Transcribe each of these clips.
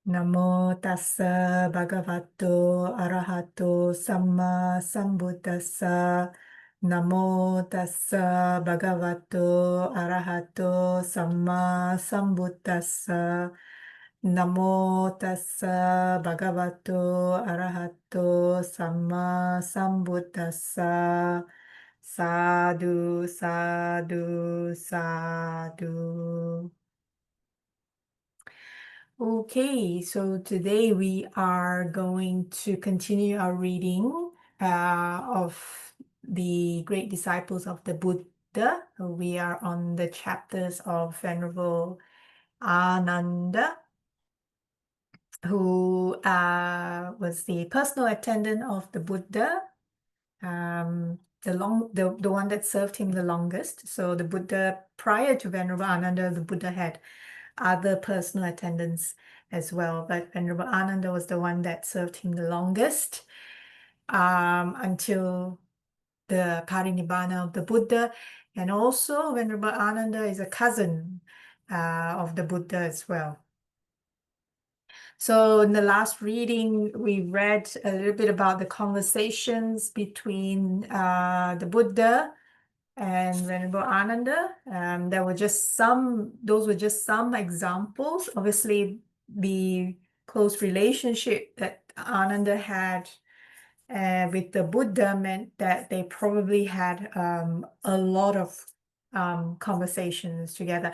Namo tassa bhagavato arahato samma sambuddhassa. Namo tassa bhagavato arahato samma sambuddhassa. Namo tassa bhagavato arahato samma sambuddhassa. Sadhu, sadhu, sadhu. Okay, so today we are going to continue our reading of the great disciples of the Buddha. We are on the chapters of Venerable Ananda, who was the personal attendant of the Buddha, the one that served him the longest. So the Buddha, prior to Venerable Ananda, the Buddha had other personal attendants as well, but Venerable Ananda was the one that served him the longest until the parinibbana of the Buddha. And also Venerable Ananda is a cousin of the Buddha as well. So in the last reading, we read a little bit about the conversations between the Buddha and Venerable Ananda. Those were just some examples. Obviously, the close relationship that Ananda had with the Buddha meant that they probably had a lot of conversations together.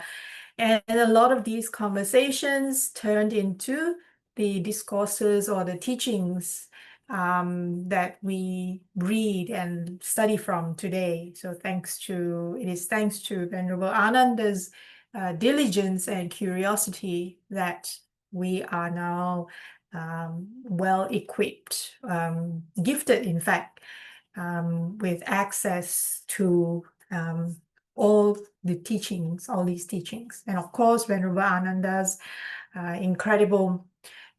And a lot of these conversations turned into the discourses or the teachings that we read and study from today. So it is thanks to Venerable Ananda's diligence and curiosity that we are now well equipped, gifted, in fact, with access to all these teachings. And of course, Venerable Ananda's incredible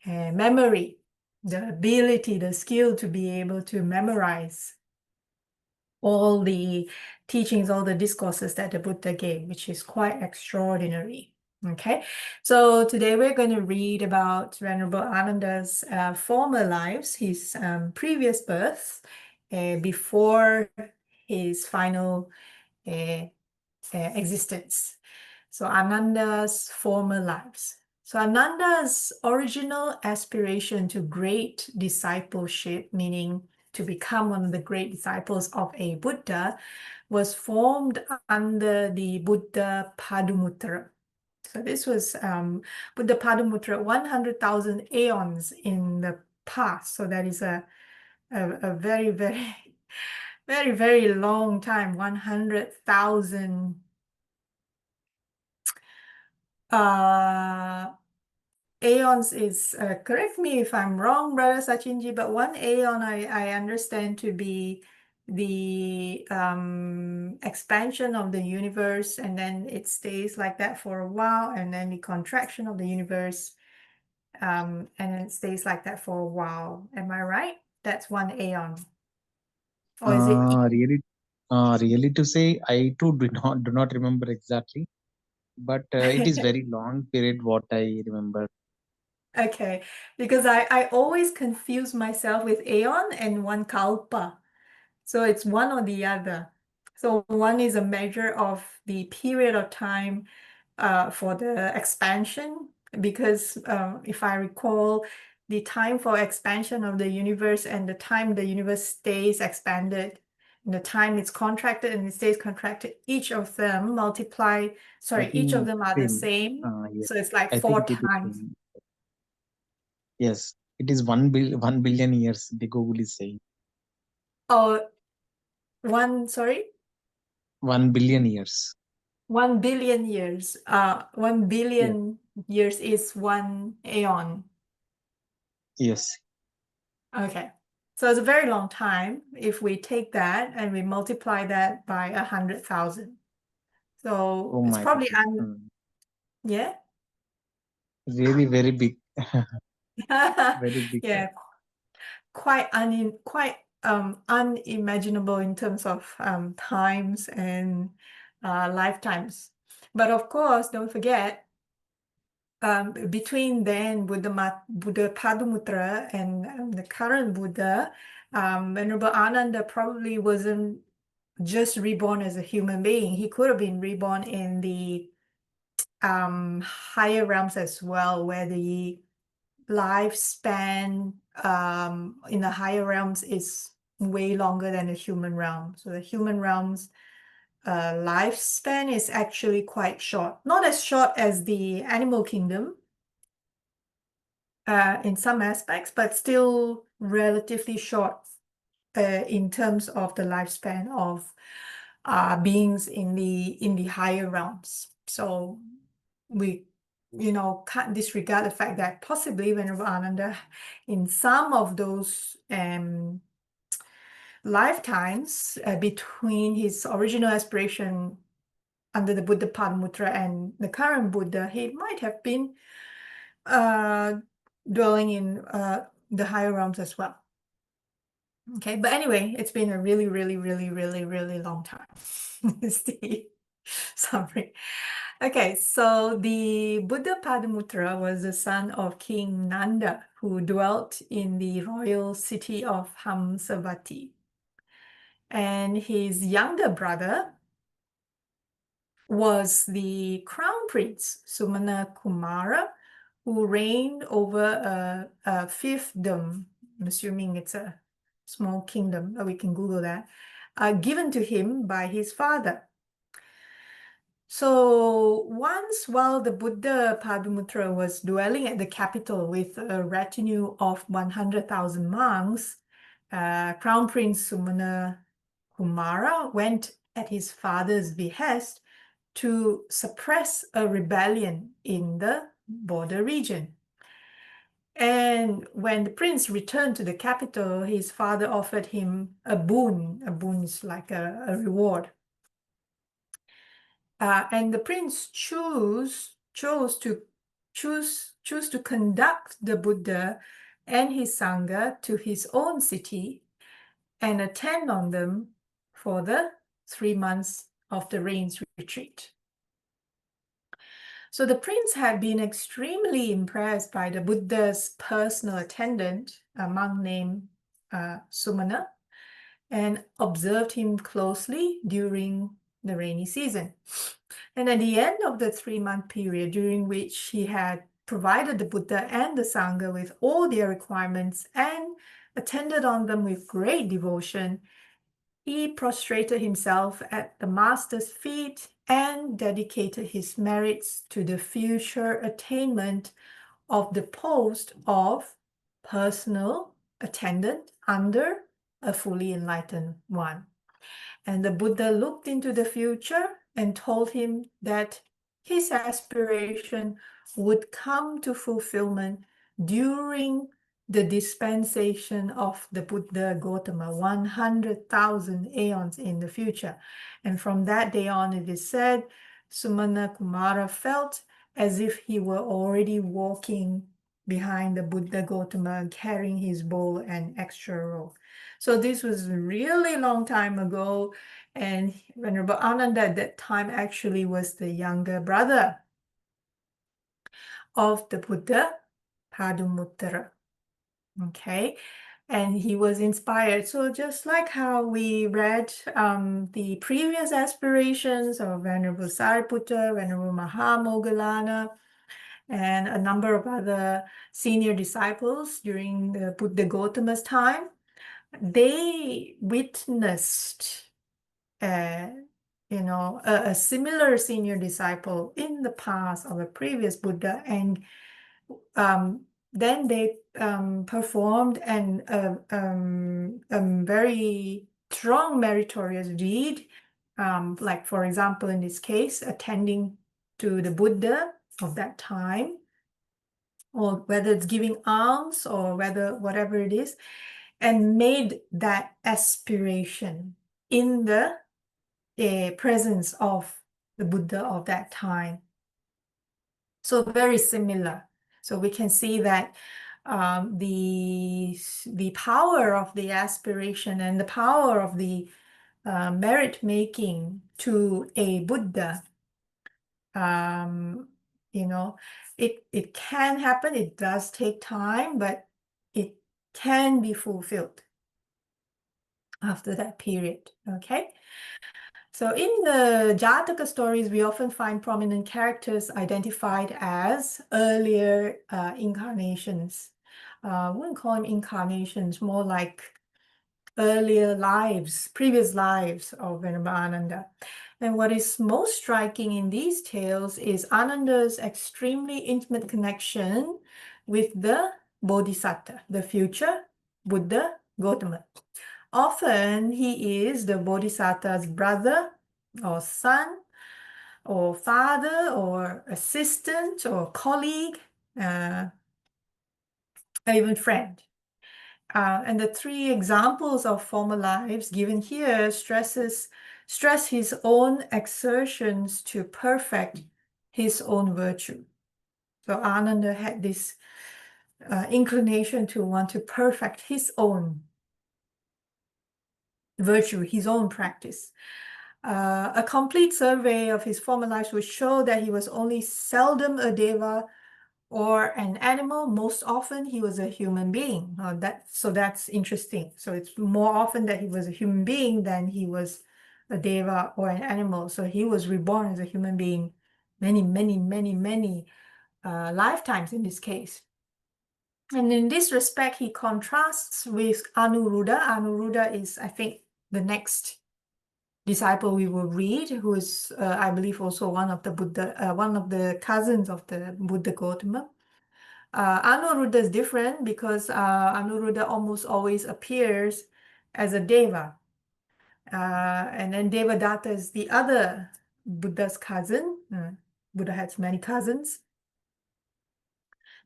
memory, the ability, the skill to be able to memorize all the teachings, all the discourses that the Buddha gave, which is quite extraordinary. Okay, so today we're going to read about Venerable Ananda's former lives, his previous births, before his final existence. So Ananda's former lives. So Ananda's original aspiration to great discipleship, meaning to become one of the great disciples of a Buddha, was formed under the Buddha Padumuttara. So this was Buddha Padumuttara 100,000 aeons in the past. So that is a very, very, very, very long time, 100,000 aeons is, correct me if I'm wrong, Brother Sachinji, but one aeon I understand to be the expansion of the universe, and then it stays like that for a while, and then the contraction of the universe, and then it stays like that for a while. Am I right? That's one aeon. Or is it? Really to say, I too do not remember exactly, but it is very long period what I remember. Okay, because I always confuse myself with aeon and one kalpa. So it's one or the other. So one is a measure of the period of time for the expansion, because if I recall, the time for expansion of the universe and the time the universe stays expanded, and the time it's contracted and it stays contracted, each of them I each of think them are the same. same. Yes, So it's like I four think it is times. same. Yes, it is 1 billion years. The Google is saying Oh, sorry? 1 billion years. 1 billion years. 1 billion Yes, years is one aeon. yes. Okay. So it's a very long time if we take that and we multiply that by 100,000. So Oh it's my probably goodness. yeah. Really very big, very big. Yeah, quite unimaginable in terms of times and lifetimes. But of course, don't forget, between then Buddha Padumuttara and the current Buddha, Venerable Ananda probably wasn't just reborn as a human being. He could have been reborn in the higher realms as well, where the lifespan in the higher realms is way longer than the human realm. So the human realms lifespan is actually quite short. Not as short as the animal kingdom in some aspects, but still relatively short in terms of the lifespan of beings in the higher realms. So we can't disregard the fact that possibly Venerable Ananda in some of those lifetimes between his original aspiration under the Buddha Padumuttara and the current Buddha, he might have been dwelling in the higher realms as well. Okay, but anyway, it's been a really, really, really, really, really long time. Is the summary. Okay, so the Buddha Padumuttara was the son of King Nanda, who dwelt in the royal city of Hamsavati. And his younger brother was the crown prince, Sumanakumāra, who reigned over a fiefdom. I'm assuming it's a small kingdom, we can Google that, given to him by his father. So once while the Buddha Padumuttara was dwelling at the capital with a retinue of 100,000 monks, Crown Prince Sumanakumāra went at his father's behest to suppress a rebellion in the border region. And when the prince returned to the capital, his father offered him a boon. A boon is like a reward. And the prince chose to conduct the Buddha and his Sangha to his own city and attend on them for the 3 months of the rains retreat. So the prince had been extremely impressed by the Buddha's personal attendant, a monk named Sumana, and observed him closely during the rainy season. And at the end of the 3-month period, during which he had provided the Buddha and the Sangha with all their requirements and attended on them with great devotion, he prostrated himself at the master's feet and dedicated his merits to the future attainment of the post of personal attendant under a fully enlightened one. And the Buddha looked into the future and told him that his aspiration would come to fulfillment during the dispensation of the Buddha Gotama, 100,000 aeons in the future. And from that day on, it is said, Sumanakumāra felt as if he were already walking behind the Buddha Gotama, carrying his bowl and extra robe. So this was a really long time ago, and Venerable Ananda at that time actually was the younger brother of the Buddha Padumuttara. Okay, and he was inspired. So just like how we read the previous aspirations of Venerable Sariputta, Venerable Mahamoggallana, and a number of other senior disciples during the Buddha Gotama's time, they witnessed a similar senior disciple in the past of a previous Buddha, and then they performed a very strong meritorious deed, like for example in this case attending to the Buddha of that time, or whether it's giving alms or whatever it is, and made that aspiration in the presence of the Buddha of that time. So very similar. So we can see that the power of the aspiration and the power of the merit making to a Buddha, you know. It can happen, it does take time, but it can be fulfilled after that period, okay? So in the Jātaka stories, we often find prominent characters identified as earlier incarnations. I wouldn't call them incarnations, more like earlier lives, previous lives of Venerable Ananda. And what is most striking in these tales is Ananda's extremely intimate connection with the Bodhisatta, the future Buddha Gotama. Often he is the Bodhisatta's brother or son or father or assistant or colleague, or even friend. And the three examples of former lives given here stress his own exertions to perfect his own virtue. So Ananda had this inclination to want to perfect his own virtue, his own practice. A complete survey of his former lives would show that he was only seldom a deva or an animal. Most often he was a human being. So that's interesting. So it's more often that he was a human being than he was a deva or an animal. So he was reborn as a human being many, many, many, many lifetimes in this case. And in this respect, he contrasts with Anuruddha. Anuruddha is, I think, the next disciple we will read, who is, I believe, also one of the cousins of the Buddha Gotama. Anuruddha is different because Anuruddha almost always appears as a deva. And then Devadatta is the other Buddha's cousin. Buddha has many cousins.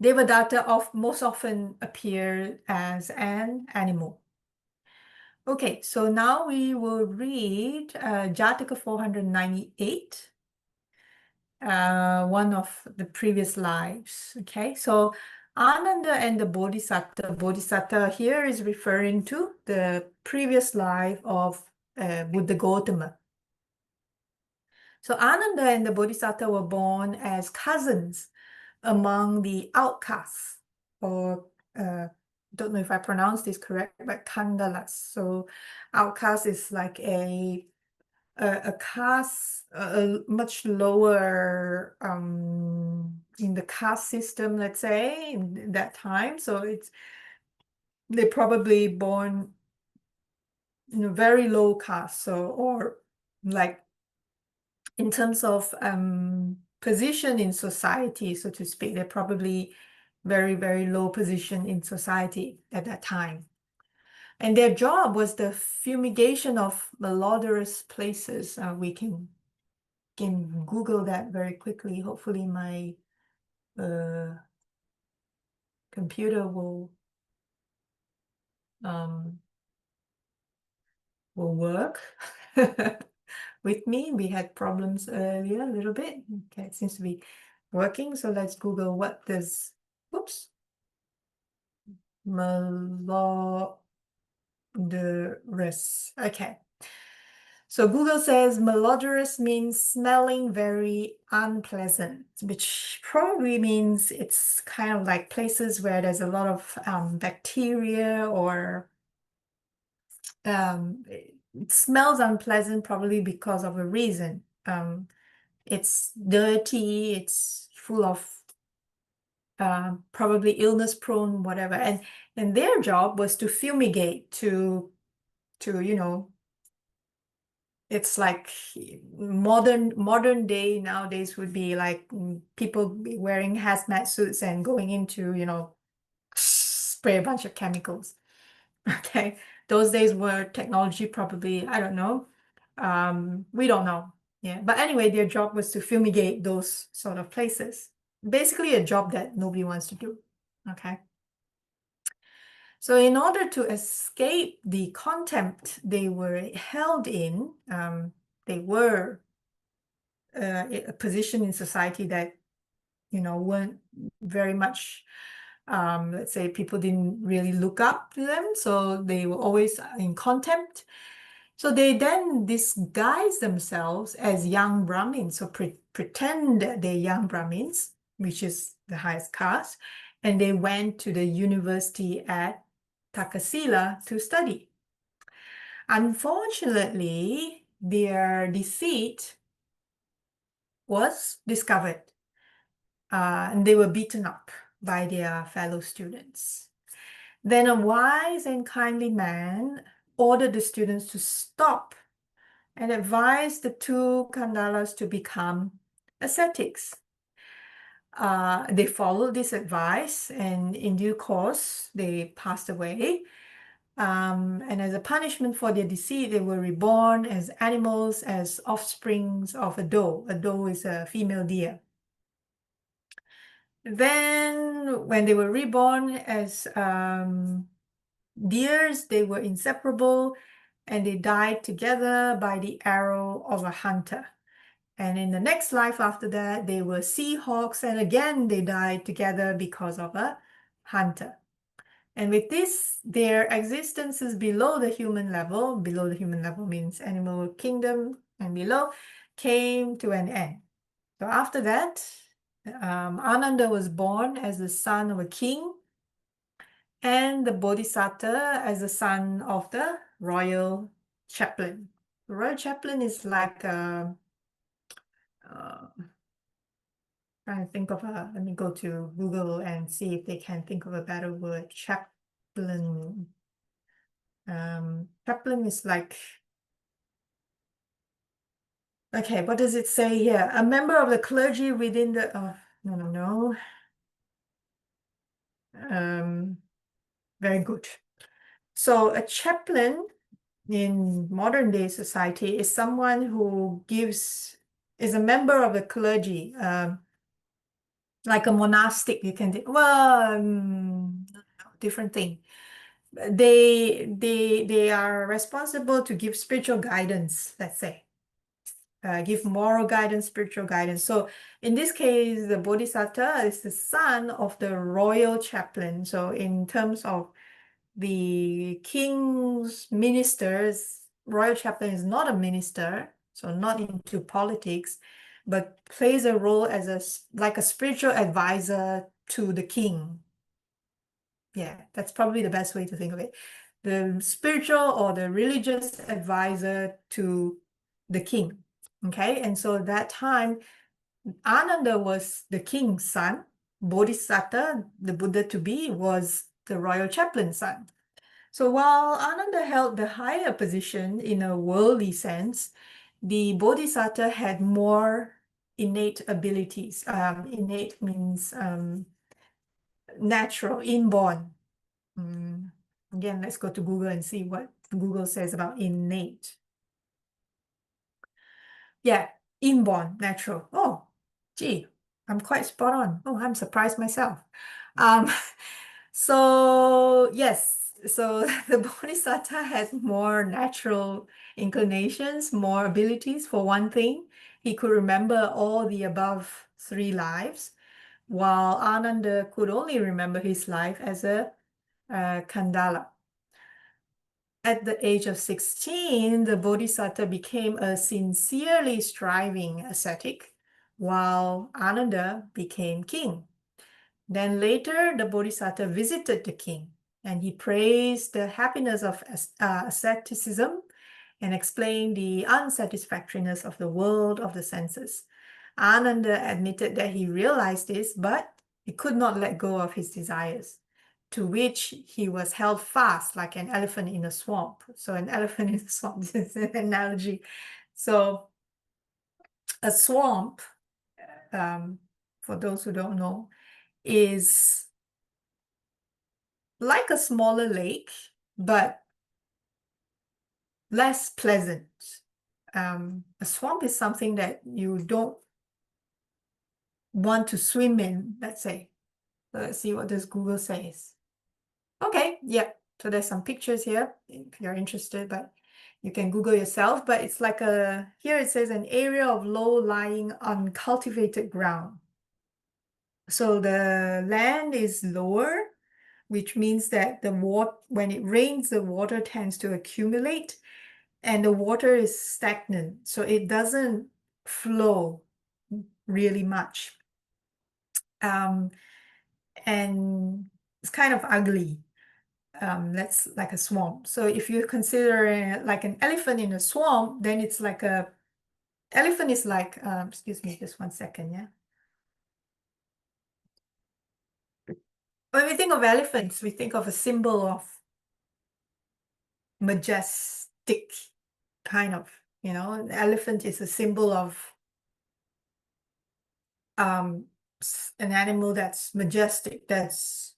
Devadatta most often appear as an animal. Okay, so now we will read Jātaka 498, one of the previous lives. Okay, so Ananda and the Bodhisatta. Bodhisatta here is referring to the previous life of Buddha Gotama. So Ananda and the Bodhisatta were born as cousins among the outcasts, or don't know if I pronounced this correct, but caṇḍālas. So outcast is like a caste, much lower in the caste system, let's say, in that time. So they're probably born in a very low caste, so, or like in terms of position in society, so to speak, they're probably very, very low position in society at that time. And their job was the fumigation of malodorous places. We can Google that very quickly. Hopefully my computer will work with me. We had problems earlier a little bit. Okay, it seems to be working. So let's Google what does, whoops, malodorous. Okay. So Google says malodorous means smelling very unpleasant, which probably means it's kind of like places where there's a lot of bacteria, or it smells unpleasant probably because of a reason. It's dirty, it's full of probably illness prone, whatever. And their job was to fumigate, to you know, it's like modern day nowadays would be like people be wearing hazmat suits and going into, you know, spray a bunch of chemicals. Okay, those days were technology probably, I don't know. We don't know. Yeah, but anyway, their job was to fumigate those sort of places. Basically a job that nobody wants to do. Okay. So in order to escape the contempt they were held in, they were a position in society that, you know, weren't very much, let's say people didn't really look up to them. So they were always in contempt. So they then disguise themselves as young Brahmins, so pretend that they're young Brahmins, which is the highest caste, and they went to the university at Takasila to study. Unfortunately, their deceit was discovered, and they were beaten up by their fellow students. Then a wise and kindly man ordered the students to stop and advised the two caṇḍālas to become ascetics. They followed this advice, and in due course, they passed away. And as a punishment for their deceit, they were reborn as animals, as offsprings of a doe. A doe is a female deer. Then, when they were reborn as deers, they were inseparable, and they died together by the arrow of a hunter. And in the next life after that, they were seahawks, and again they died together because of a hunter. And with this, their existences below the human level means animal kingdom and below, came to an end. So after that, Ananda was born as the son of a king, and the Bodhisatta as the son of the royal chaplain. The royal chaplain is like a trying to think of let me go to Google and see if they can think of a better word. Chaplain. Chaplain is like, okay, what does it say here? A member of the clergy within the, no. Very good. So a chaplain in modern day society is someone who is a member of the clergy, like a monastic, you can think, well, different thing. They are responsible to give spiritual guidance, let's say. Give moral guidance, spiritual guidance. So in this case, the Bodhisatta is the son of the royal chaplain. So in terms of the king's ministers, royal chaplain is not a minister, so not into politics, but plays a role as like a spiritual advisor to the king. Yeah, that's probably the best way to think of it. The spiritual or the religious advisor to the king. Okay, and so at that time, Ananda was the king's son. Bodhisatta, the Buddha to be, was the royal chaplain's son. So while Ananda held the higher position in a worldly sense, the Bodhisatta had more innate abilities. Innate means natural, inborn. Again, let's go to Google and see what Google says about innate. Yeah, inborn, natural. Oh, gee, I'm quite spot on. Oh, I'm surprised myself. So yes, so the Bodhisatta had more natural inclinations, more abilities. For one thing, he could remember all the above 3 lives, while Ananda could only remember his life as a caṇḍāla. At the age of 16, the Bodhisatta became a sincerely striving ascetic, while Ananda became king. Then later, the Bodhisatta visited the king, and he praised the happiness of asceticism and explained the unsatisfactoriness of the world of the senses. Ananda admitted that he realized this, but he could not let go of his desires, to which he was held fast like an elephant in a swamp. So an elephant in a swamp is an analogy. So a swamp, for those who don't know, is like a smaller lake, but less pleasant. A swamp is something that you don't want to swim in, let's say. So let's see what this Google says. Okay, yeah. So there's some pictures here if you're interested, but you can Google yourself. But it's like here it says an area of low-lying uncultivated ground. So the land is lower, which means that when it rains, the water tends to accumulate, and the water is stagnant, so it doesn't flow really much. And it's kind of ugly. That's like a swamp. So if you consider like an elephant in a swamp, then it's like elephant is like, excuse me, just 1 second, yeah. When we think of elephants, we think of a symbol of majestic kind of, an elephant is a symbol of an animal that's majestic, that's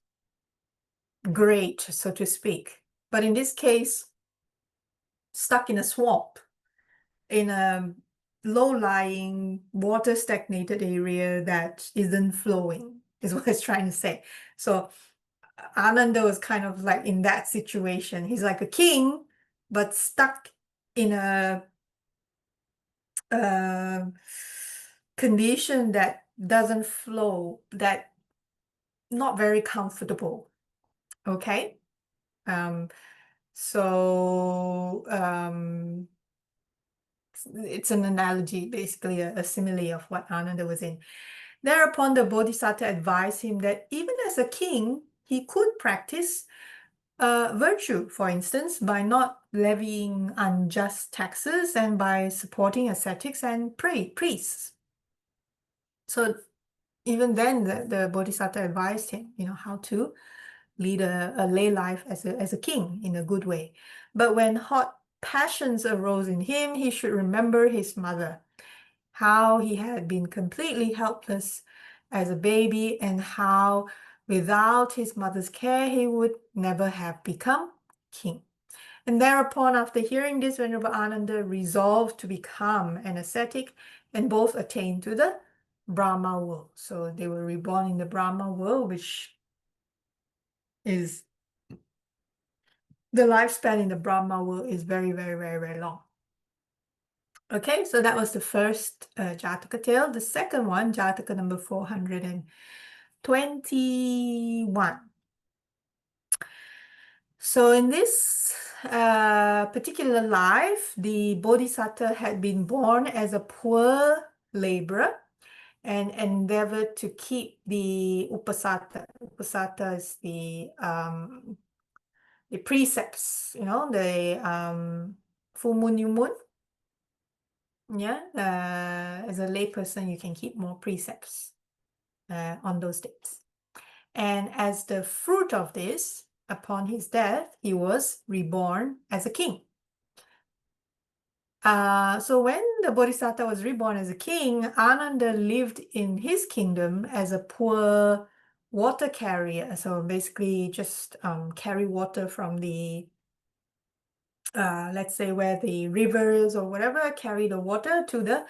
great, so to speak. But in this case, stuck in a swamp, in a low-lying, water-stagnated area that isn't flowing, is what it's trying to say. So Ananda was kind of like in that situation. He's like a king, but stuck in a condition that doesn't flow, that not very comfortable. Okay. So it's an analogy, basically a simile of what Ananda was in. Thereupon the Bodhisatta advised him that even as a king, he could practice virtue, for instance, by not levying unjust taxes and by supporting ascetics and priests. So even then, the Bodhisatta advised him, how to lead a lay life as a king in a good way. But when hot passions arose in him, he should remember his mother, how he had been completely helpless as a baby, and how without his mother's care, he would never have become king. And thereupon, after hearing this, Venerable Ananda resolved to become an ascetic, and both attained to the Brahma world. So they were reborn in the Brahma world, which is the lifespan in the Brahma world is very, very, very, very long. Okay, so that was the first Jātaka tale. The second one, Jātaka number 421. So in this particular life, the Bodhisatta had been born as a poor laborer and endeavored to keep the Upasatta. Upasatta is the precepts, the full moon, new moon. Yeah, as a layperson, you can keep more precepts on those dates. And as the fruit of this, upon his death, he was reborn as a king. So when the Bodhisatta was reborn as a king, Ananda lived in his kingdom as a poor water carrier. So basically just carry water from the, let's say where the rivers or whatever, carry the water to the,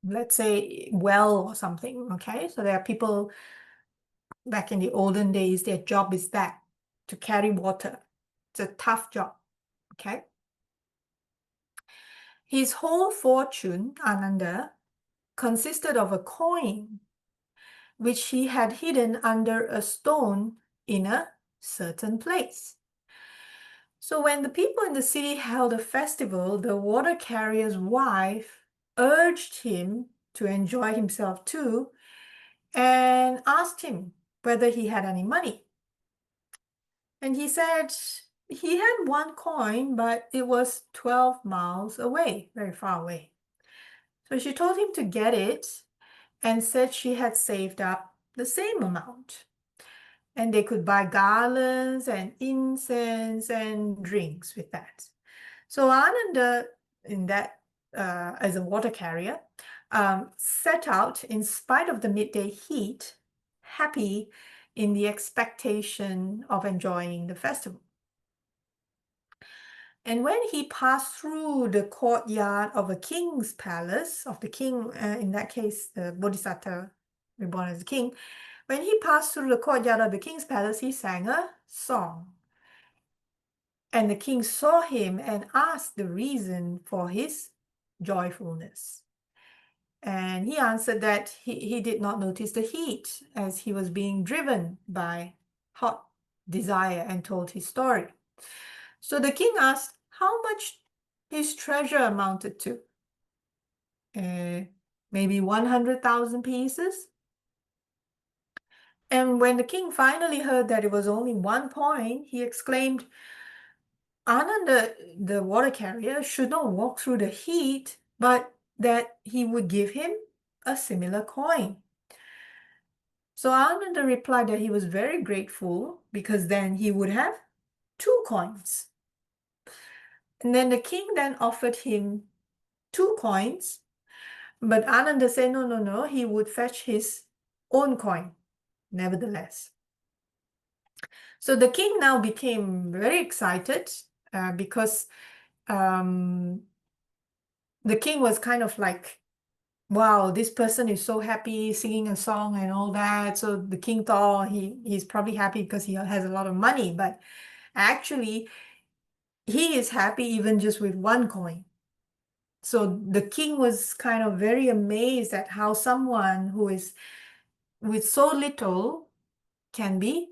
let's say well or something, okay? So there are people back in the olden days, their job is that, to carry water. It's a tough job, okay? His whole fortune, Ananda, consisted of a coin, which he had hidden under a stone in a certain place. So when the people in the city held a festival, the water carrier's wife urged him to enjoy himself too, and asked him whether he had any money. And he said he had one coin, but it was 12 miles away, very far away. So she told him to get it and said she had saved up the same amount. And they could buy garlands and incense and drinks with that. So Ananda, in that, as a water carrier, set out in spite of the midday heat, happy in the expectation of enjoying the festival. And when he passed through the courtyard of a king's palace, of the king, in that case, the Bodhisatta reborn as a king, when he passed through the courtyard of the king's palace, he sang a song. And the king saw him and asked the reason for his joyfulness. And he answered that he did not notice the heat as he was being driven by hot desire, and told his story. So the king asked how much his treasure amounted to. maybe 100,000 pieces. And when the king finally heard that it was only 1 coin, he exclaimed, Ananda, the water carrier, should not walk through the heat, but that he would give him a similar coin. So Ananda replied that he was very grateful because then he would have 2 coins. And then the king then offered him 2 coins, but Ananda said no, he would fetch his own coin, nevertheless. So the king now became very excited because the king was kind of like, wow, this person is so happy singing a song and all that. So the king thought he's probably happy because he has a lot of money, but actually he is happy even just with 1 coin. So the king was kind of very amazed at how someone who is with so little can be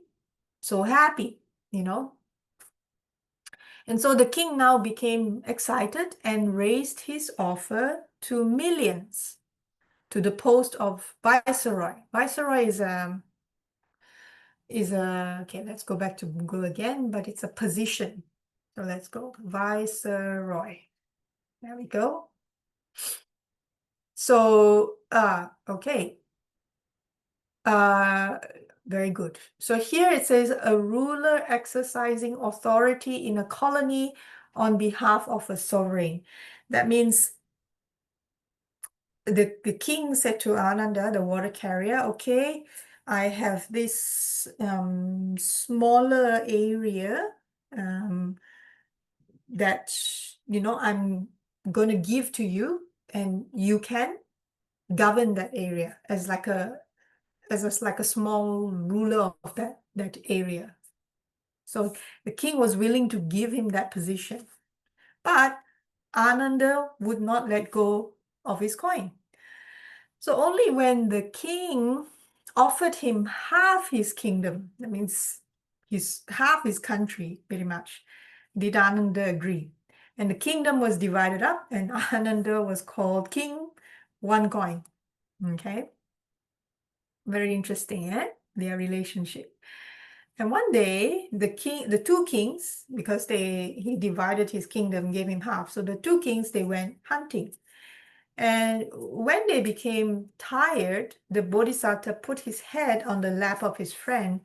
so happy, you know. And so the king now became excited and raised his offer to millions, to the post of viceroy. Viceroy is okay, let's go back to Google again, but it's a position. So let's go, viceroy. There we go. So, okay. Very good. So here it says a ruler exercising authority in a colony on behalf of a sovereign. That means the king said to Ananda, the water carrier, okay, I have this smaller area that, you know, I'm going to give to you, and you can govern that area as like a small ruler of that area. So the king was willing to give him that position, but Ananda would not let go of his coin. So only when the king offered him half his kingdom, that means half his country pretty much, did Ananda agree. And the kingdom was divided up, and Ananda was called king, 1 coin. Okay. Very interesting, eh? Their relationship. And one day, the 2 kings, because he divided his kingdom, gave him half. So the 2 kings, they went hunting. And when they became tired, the Bodhisatta put his head on the lap of his friend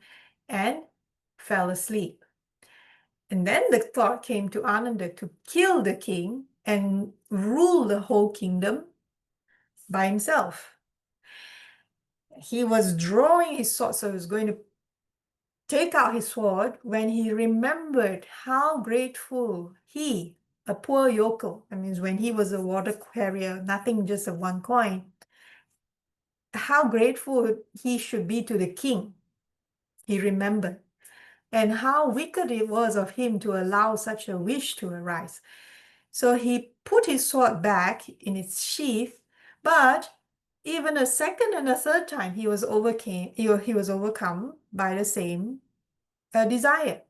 and fell asleep. And then the thought came to Ananda to kill the king and rule the whole kingdom by himself. He was drawing his sword, so he was going to take out his sword when he remembered how grateful he, a poor yokel, that means when he was a water carrier, nothing, just a 1 coin, how grateful he should be to the king. He remembered. And how wicked it was of him to allow such a wish to arise. So he put his sword back in its sheath, but even a second and a third time he was overcome by the same desire.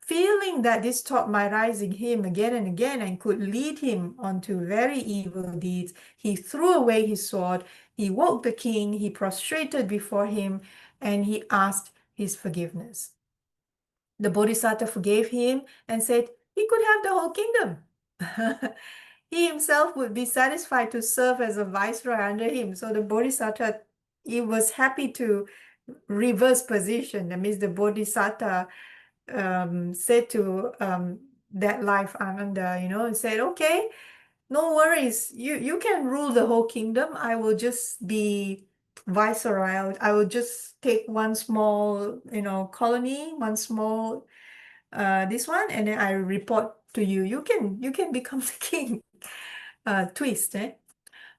Feeling that this thought might rise in him again and again and could lead him onto very evil deeds, he threw away his sword, he woke the king, he prostrated before him, and he asked his forgiveness. The Bodhisatta forgave him and said he could have the whole kingdom. He himself would be satisfied to serve as a viceroy under him. So the Bodhisatta, he was happy to reverse position. That means the Bodhisatta said to that life Ananda, you know, and said, okay, no worries, you can rule the whole kingdom. I will just be viceroy. I will just take 1 small, you know, colony, 1 small this one, and then I report to you. You can become the king. Twist, eh?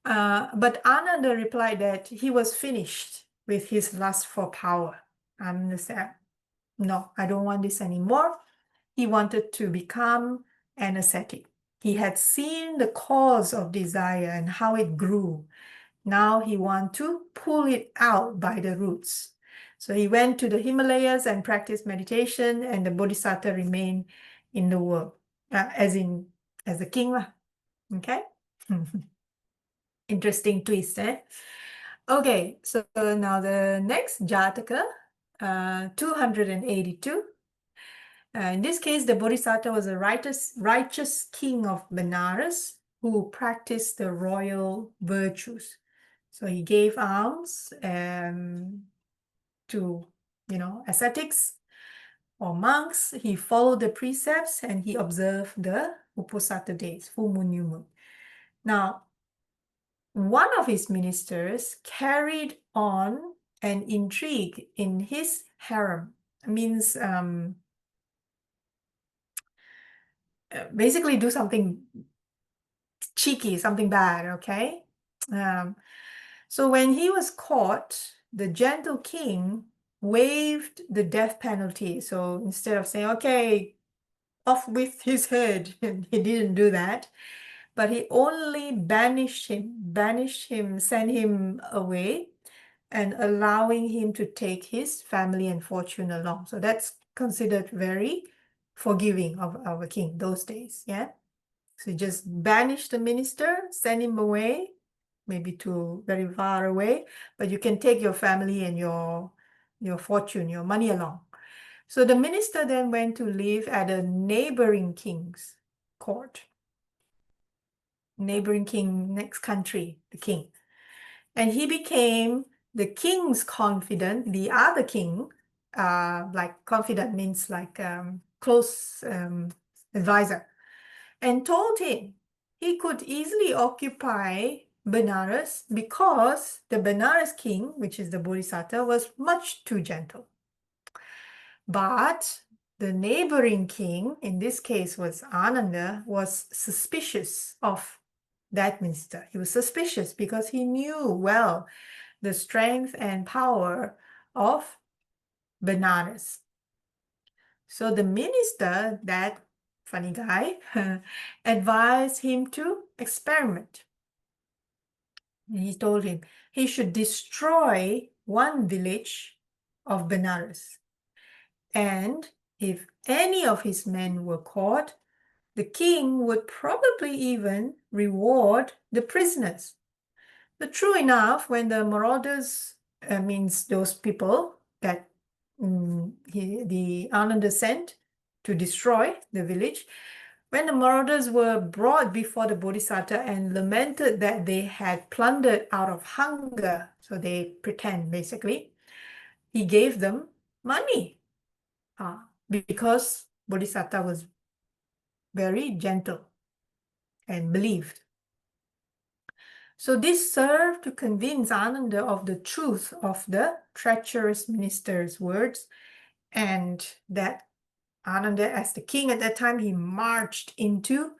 But Ananda replied that he was finished with his lust for power. Ananda said, no, I don't want this anymore. He wanted to become an ascetic. He had seen the cause of desire and how it grew. Now he wanted to pull it out by the roots. So he went to the Himalayas and practiced meditation, and the Bodhisatta remained in the world, as a king. Okay? Interesting twist, eh? Okay, so now the next Jātaka, 282. In this case, the Bodhisatta was a righteous king of Benares who practiced the royal virtues. So he gave alms to, ascetics or monks. He followed the precepts and he observed the Uposatha days, full moon, new moon. Now, one of his ministers carried on an intrigue in his harem. Means basically do something cheeky, something bad, okay? So when he was caught, the gentle king waived the death penalty. So instead of saying, okay, off with his head, he didn't do that. But he only banished him, sent him away, and allowing him to take his family and fortune along. So that's considered very forgiving of our king those days, yeah? So just banish the minister, send him away, maybe to very far away, but you can take your family and your fortune, your money along. So the minister then went to live at a neighboring king's court. Neighboring king, next country, the king. And he became the king's confidant, the other king, like confidant means like close advisor, and told him he could easily occupy Benares because the Benares king, which is the Bodhisatta, was much too gentle. But the neighboring king, in this case was Ānanda, was suspicious of that minister. He was suspicious because he knew well the strength and power of Benares. So the minister, that funny guy, advised him to experiment. He told him he should destroy one village of Benares. And if any of his men were caught, the king would probably even reward the prisoners. But true enough, when the marauders, means those people that the Ānanda sent to destroy the village, when the marauders were brought before the Bodhisatta and lamented that they had plundered out of hunger, so they pretend basically, he gave them money because Bodhisatta was very gentle and believed. So this served to convince Ananda of the truth of the treacherous minister's words, and that Ananda, as the king at that time, he marched into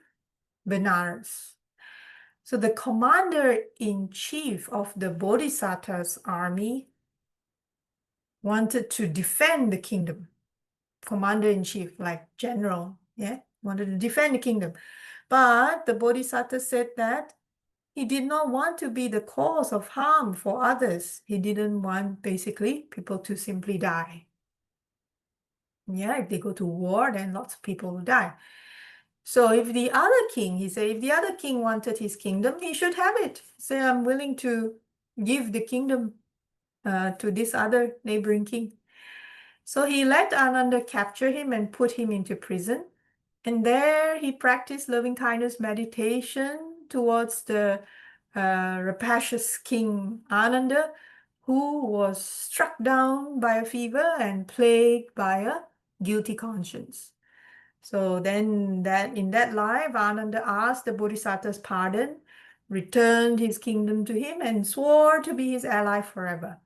Benares. So the commander-in-chief of the Bodhisatta's army wanted to defend the kingdom. Commander-in-chief, like general, yeah, wanted to defend the kingdom. But the Bodhisatta said that he did not want to be the cause of harm for others. He didn't want, basically, people to simply die. Yeah, if they go to war, then lots of people will die. So if the other king, he said, if the other king wanted his kingdom, he should have it. Say, I'm willing to give the kingdom to this other neighboring king. So he let Ananda capture him and put him into prison. And there he practiced loving kindness meditation towards the rapacious king Ananda, who was struck down by a fever and plagued by a guilty conscience. So then in that life, Ananda asked the Bodhisatta's pardon, returned his kingdom to him, and swore to be his ally forever.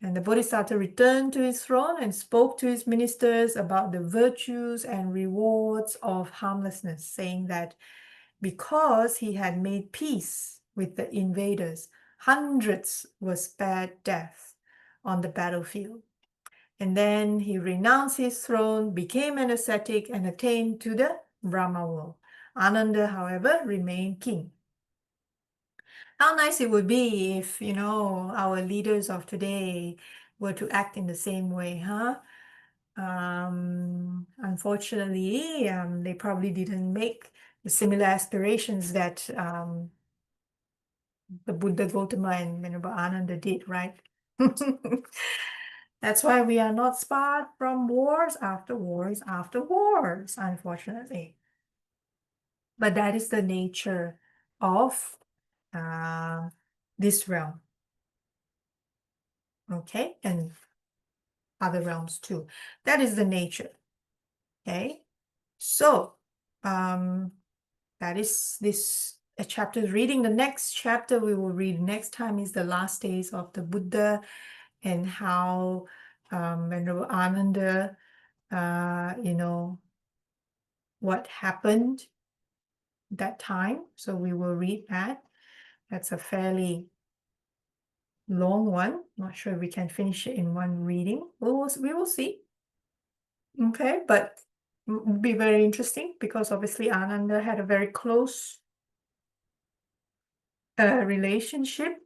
And the Bodhisatta returned to his throne and spoke to his ministers about the virtues and rewards of harmlessness, saying that because he had made peace with the invaders, hundreds were spared death on the battlefield. And then he renounced his throne, became an ascetic, and attained to the Brahma world. Ananda, however, remained king. How nice it would be if, our leaders of today were to act in the same way, huh? Unfortunately, they probably didn't make the similar aspirations that the Buddha Gotama and Venerable Ananda did, right? That's why we are not spared from wars after wars after wars, unfortunately. But that is the nature of this realm. Okay, and other realms too. That is the nature. Okay, so that is this a chapter reading. The next chapter we will read next time is the last days of the Buddha, and how Venerable Ananda, what happened that time. So we will read that. That's a fairly long one. Not sure if we can finish it in one reading. We will see. Okay, but it will be very interesting because obviously Ananda had a very close relationship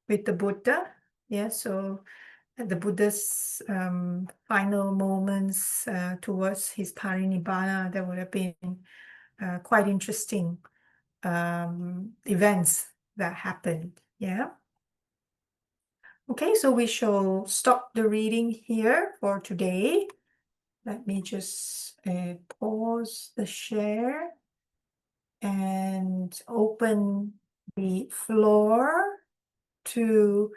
with the Buddha. Yeah, so at the Buddha's final moments towards his parinibbana, there would have been quite interesting events that happened. Yeah. Okay, so we shall stop the reading here for today. Let me just pause the share and open the floor to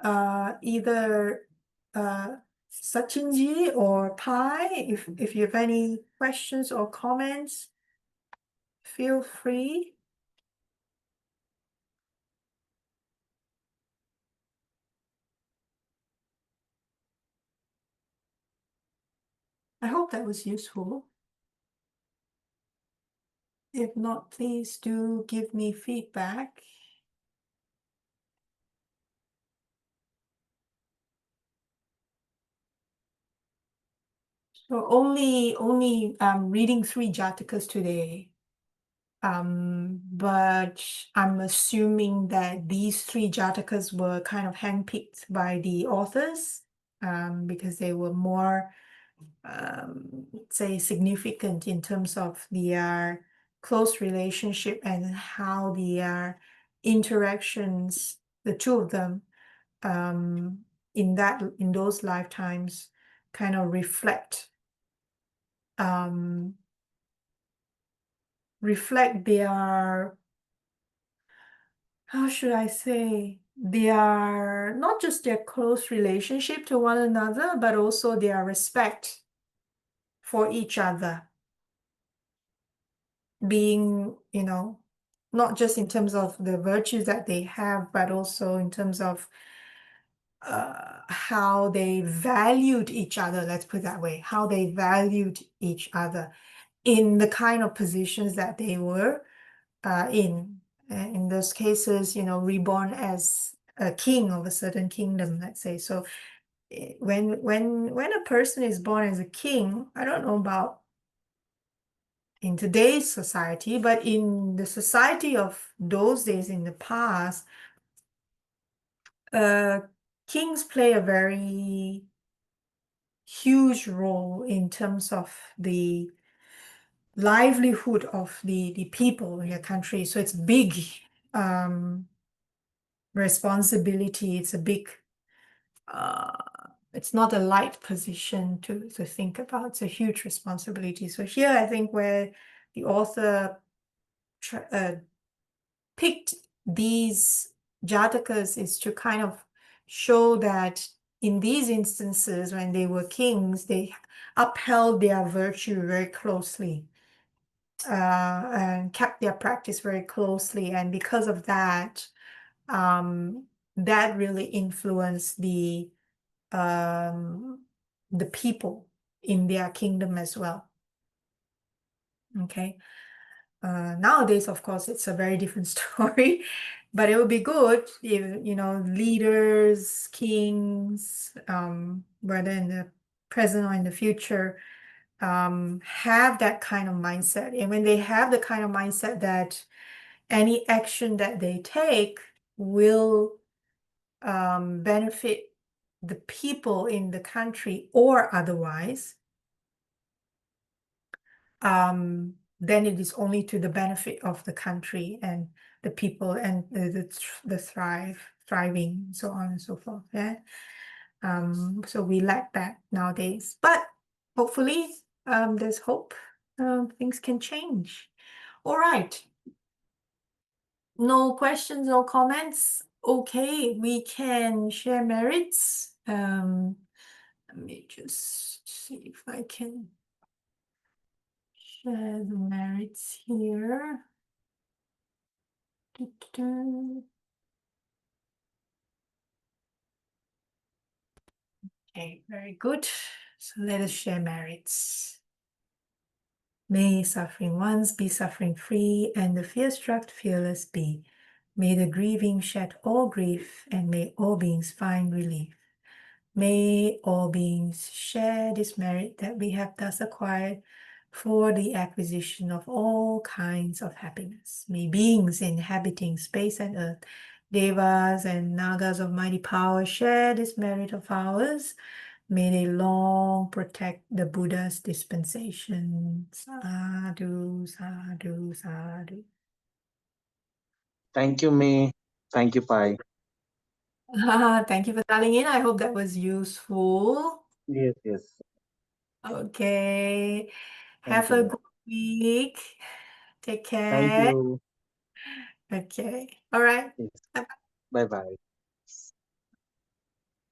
either Sachinji or Pai. If you have any questions or comments, feel free. I hope that was useful. If not, please do give me feedback. So only reading 3 Jātakas today. But I'm assuming that these 3 Jātakas were kind of handpicked by the authors, because they were more, say, significant in terms of their close relationship and how their interactions, the two of them, in those lifetimes, kind of reflect their, how should I say, their, not just their close relationship to one another, but also their respect for each other. Being, not just in terms of the virtues that they have, but also in terms of how they valued each other, let's put it that way, how they valued each other in the kind of positions that they were in. In those cases, reborn as a king of a certain kingdom, let's say. So when a person is born as a king, I don't know about in today's society, but in the society of those days in the past, kings play a very huge role in terms of the livelihood of the people in your country. So it's big responsibility. It's a big, it's not a light position to think about. It's a huge responsibility. So here, I think where the author picked these Jātakas is to kind of show that in these instances, when they were kings, they upheld their virtue very closely, and kept their practice very closely. And because of that, that really influenced the people in their kingdom as well. Okay. Nowadays, of course, it's a very different story, but it would be good if, leaders, kings, whether in the present or in the future, have that kind of mindset. And when they have the kind of mindset that any action that they take will benefit the people in the country or otherwise, then it is only to the benefit of the country and the people and the thriving, so on and so forth. Yeah. So we lack that nowadays, but hopefully there's hope. Things can change. All right. No questions or comments. Okay, we can share merits. Let me just see if I can share the merits here. Okay, very good. So let us share merits. May suffering ones be suffering free, and the fear-struck fearless be. May the grieving shed all grief, and may all beings find relief. May all beings share this merit that we have thus acquired for the acquisition of all kinds of happiness. May beings inhabiting space and earth, devas and nagas of mighty power, share this merit of ours. May they long protect the Buddha's dispensation. Sadhu, sadhu, sadhu. Thank you, May. Thank you, Pai. Thank you for dialing in. I hope that was useful. Yes, yes. Okay. Thank Have a you. good week. Take Thank care. you. Okay. All right. Yes. Bye. Bye bye.